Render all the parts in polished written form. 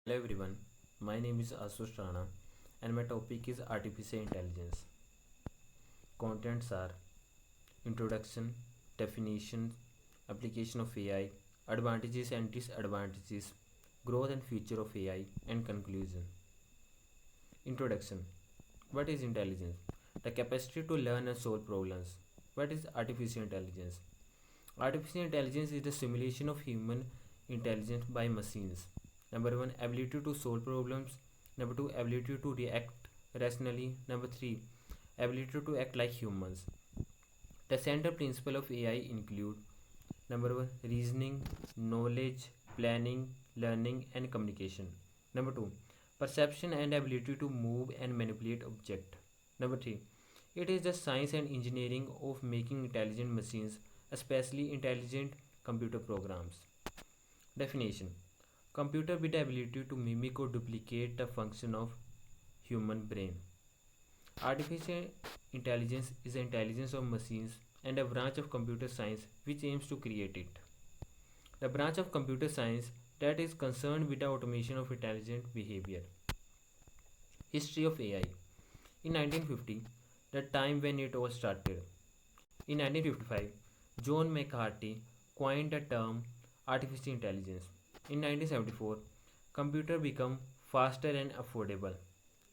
Hello everyone, my name is Asush Rana and my topic is artificial intelligence. Contents are introduction, definition, application of AI, advantages and disadvantages, growth and future of AI, and conclusion. Introduction. What is intelligence? The capacity to learn and solve problems. What is artificial intelligence? Artificial intelligence is the simulation of human intelligence by machines. Number one, ability to solve problems. Number two, ability to react rationally. Number three, ability to act like humans. The central principle of AI include number one, reasoning, knowledge, planning, learning, and communication. Number two, perception and ability to move and manipulate object. Number three, it is the science and engineering of making intelligent machines, especially intelligent computer programs. Definition: computer with the ability to mimic or duplicate the function of human brain. Artificial intelligence is the intelligence of machines and a branch of computer science which aims to create it. The branch of computer science that is concerned with the automation of intelligent behavior. History of AI. In 1950, the time when it all started. In 1955, John McCarthy coined the term artificial intelligence. In 1974, computer became faster and affordable.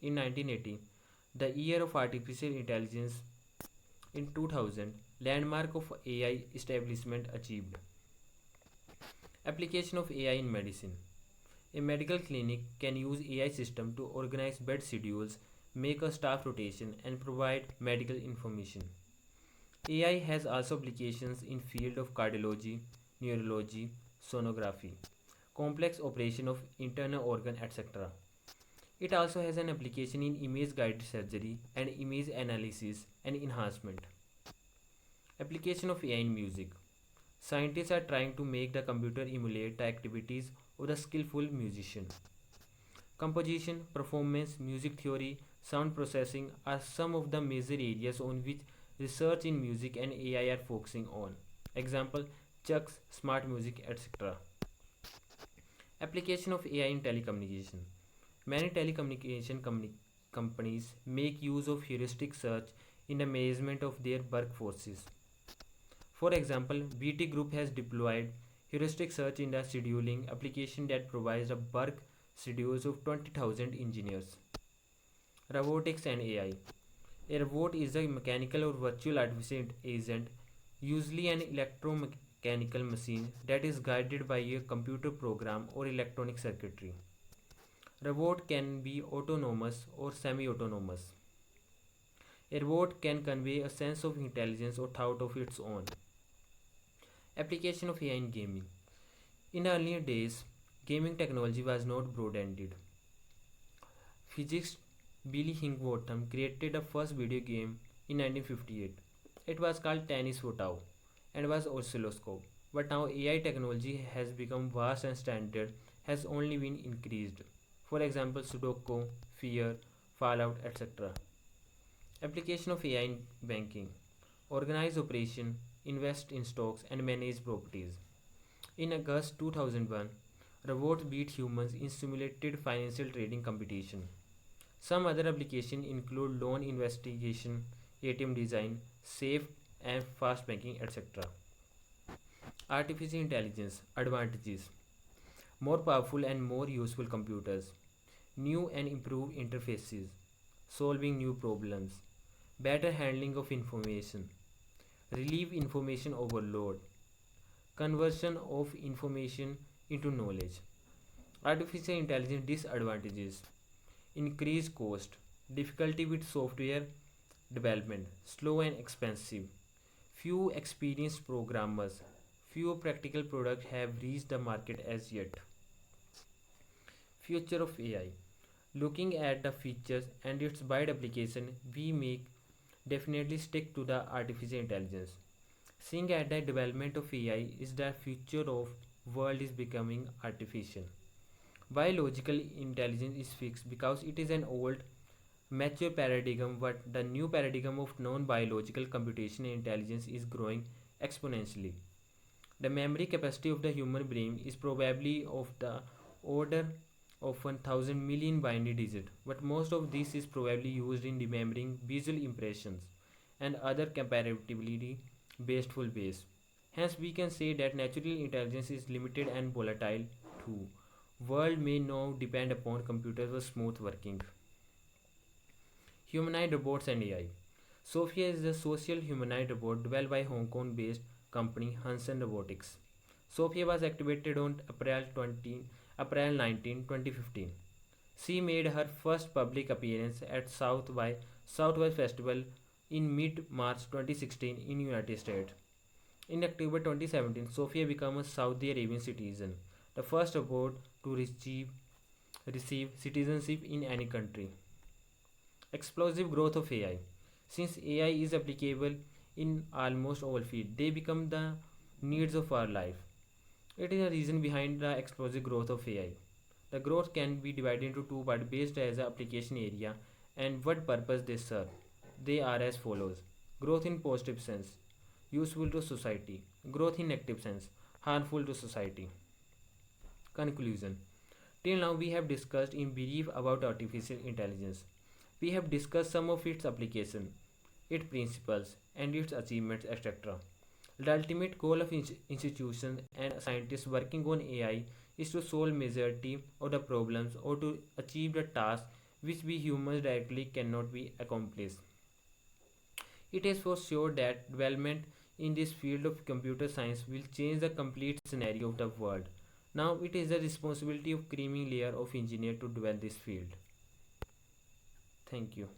In 1980, the year of artificial intelligence. In 2000, landmark of AI establishment achieved. Application of AI in medicine. A medical clinic can use AI system to organize bed schedules, make a staff rotation, and provide medical information. AI has also applications in field of cardiology, neurology, sonography, complex operation of internal organ, etc. It also has an application in image guided surgery and image analysis and enhancement. Application of AI in music. Scientists are trying to make the computer emulate the activities of the skillful musician. Composition, performance, music theory, sound processing are some of the major areas on which research in music and AI are focusing on. Example: Chucks, smart music, etc. Application of AI in telecommunication. Many telecommunication companies make use of heuristic search in the management of their workforces. For example, BT Group has deployed heuristic search in the scheduling application that provides the work schedules of 20,000 engineers. Robotics and AI. A robot is a mechanical or virtual artificial agent, usually an electromechanical machine that is guided by a computer program or electronic circuitry. Robot can be autonomous or semi-autonomous. A robot can convey a sense of intelligence or thought of its own. Application of AI in gaming. In earlier days, gaming technology was not broad-ended. Physicist Billy Higginbotham created the first video game in 1958. It was called Tennis for Tau and was oscilloscope. But now AI technology has become vast and standard has only been increased. For example, Sudoku, Fear, Fallout, etc. Application of AI in banking. Organize operation, invest in stocks and manage properties. In August 2001, robots beat humans in simulated financial trading competition. Some other applications include loan investigation, ATM design, safe and fast banking, etc. Artificial intelligence advantages: more powerful and more useful computers, new and improved interfaces, solving new problems, better handling of information, relieve information overload, conversion of information into knowledge. Artificial intelligence disadvantages: increased cost, difficulty with software development, slow and expensive, few experienced programmers, few practical products have reached the market as yet. Future of AI. Looking at the features and its wide application, we may definitely stick to the artificial intelligence. Seeing at the development of AI is the future of world is becoming artificial. Biological intelligence is fixed because it is an old, mature paradigm, but the new paradigm of non-biological computation and intelligence is growing exponentially. The memory capacity of the human brain is probably of the order of 1000 million binary digits, but most of this is probably used in remembering visual impressions and other comparatively based full base. Hence, we can say that natural intelligence is limited and volatile too. World may now depend upon computers for smooth working. Humanoid robots and AI. Sophia is a social humanoid robot developed by Hong Kong based company Hanson Robotics. Sophia was activated on April 19, 2015. She made her first public appearance at South by Festival in mid-March 2016 in United States. In October 2017, Sophia became a Saudi Arabian citizen, the first robot to receive citizenship in any country. Explosive growth of AI. Since AI is applicable in almost all fields, they become the needs of our life. It is a reason behind the explosive growth of AI. The growth can be divided into two parts based as the application area and what purpose they serve. They are as follows: growth in positive sense, useful to society; growth in negative sense, harmful to society. Conclusion. Till now, we have discussed in brief about artificial intelligence. We have discussed some of its application, its principles, and its achievements, etc. The ultimate goal of institutions and scientists working on AI is to solve majority of the problems or to achieve the tasks which we humans directly cannot be accomplished. It is for sure that development in this field of computer science will change the complete scenario of the world. Now it is the responsibility of creaming layer of engineer to develop this field. Thank you.